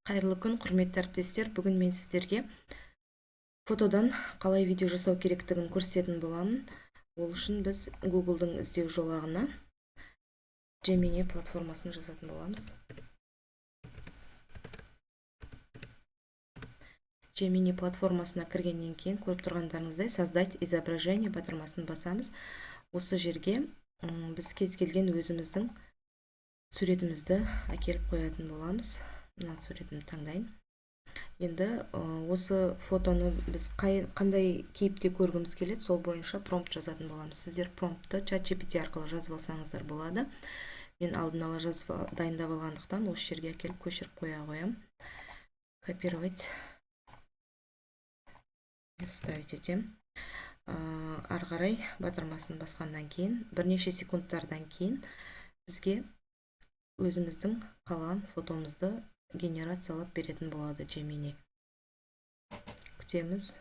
Қайырлы күн, құрметті әріптестер. Бүгін мен сіздерге фотодан қалай видео жасау керектігін көрсететін боламын. Ол үшін біз Google-дың іздеу жолағына Gemini платформасын жасатын боламыз. Gemini платформасына кіргеннен кейін көріп тұрғандарыңыздай создать изображение батырмасын басамыз. Осы жерге біз кез келген өзіміздің суретімізді әкеліп қоятын боламыз. Мына суретімді таңдайын. Енді осы фотоны біз қандай кейіпте көргіміз келеді, сол бойынша промпт жазатын боламыз. Сіздер промптты ChatGPT арқылы жазып алсаңыздар болады. Мен алдын ала дайындап алғандықтан осы жерге әкеліп көшіріп қоя қоям. Копировать, вставить етем. Ары қарай батырмасын басқаннан кейін, бірнеше секундтардан кейін бізге өзіміздің қалған фотомызды генерациялап беретін болады Gemini. Күтеміз.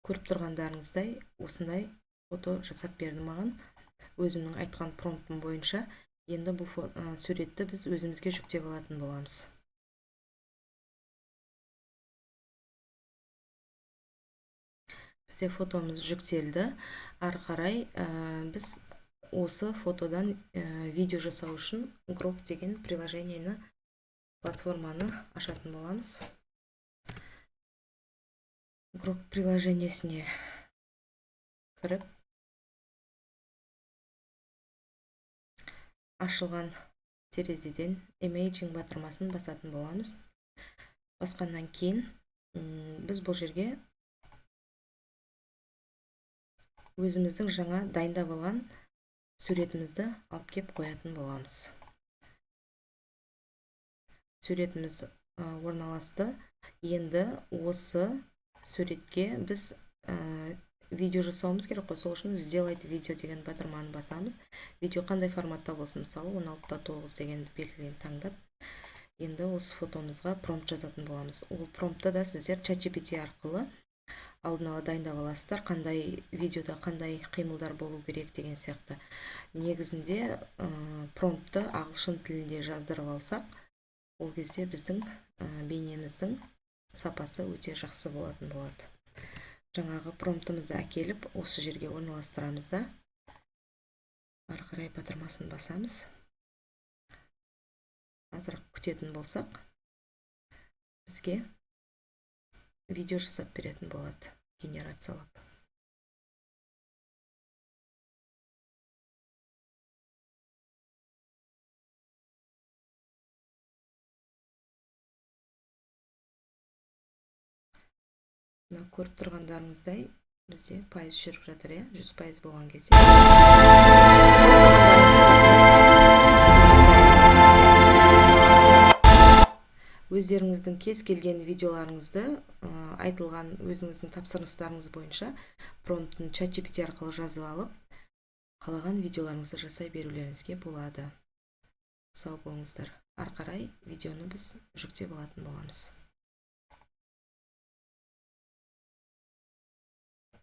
Көріп тұрғандарыңыздай осындай фото жасап берді маған. Өзімнің айтқан промптым бойынша. Енді бұл суретті біз өзімізге жүктеп алатын боламыз. Бізде фотомыз жүктелді. Ары қарай біз осы фотодан видео жасау үшін Grok деген приложениені, платформаны ашатын боламыз. Grok приложениесіне кіріп, ашылған терезеден Imaging батырмасын басатын боламыз. Басқаннан кейін біз бұл жерге өзіміздің жаңа дайындап алған суретімізді алып кеп қоятын боламыз. Суретіміз орналасты. Енді осы суретке біз видео жасауымыз керек қой. Сол үшін сделать видео деген батырманы басамыз. Видео қандай форматта болсын, мысалы 16:9 дегенді белгілен таңдап, енді осы фотомызға промпт жазатын боламыз. Ол промптты да сіздер ChatGPT арқылы алдын ала дайындап аласыздар, қандай видеода қандай қимылдар болу керек деген сияқты. Негізінде промптты ағылшын тілінде жаздырып алсақ, ол кезде біздің бейнеміздің сапасы өте жақсы болатын болады. Жаңағы промптымызды әкеліп осы жерге орналастырамыз да, ары қарай батырмасын басамыз. Азырақ күтетін болсақ, бізге видео жасап беретін болады, генерациялап. Көріп тұрғандарыңыздай бізде пайыз жүріп жатыр, 100% болған кезде. Өздеріңіздің кез келген видеоларыңызды айтылған өзіңіздің тапсырыстарыңыз бойынша промптын ChatGPT арқылы жазып алып, қалаған видеоларыңызды жасай берулеріңізге болады. Сау болыңыздар. Ары қарай видеоны біз жүктеп алатын боламыз.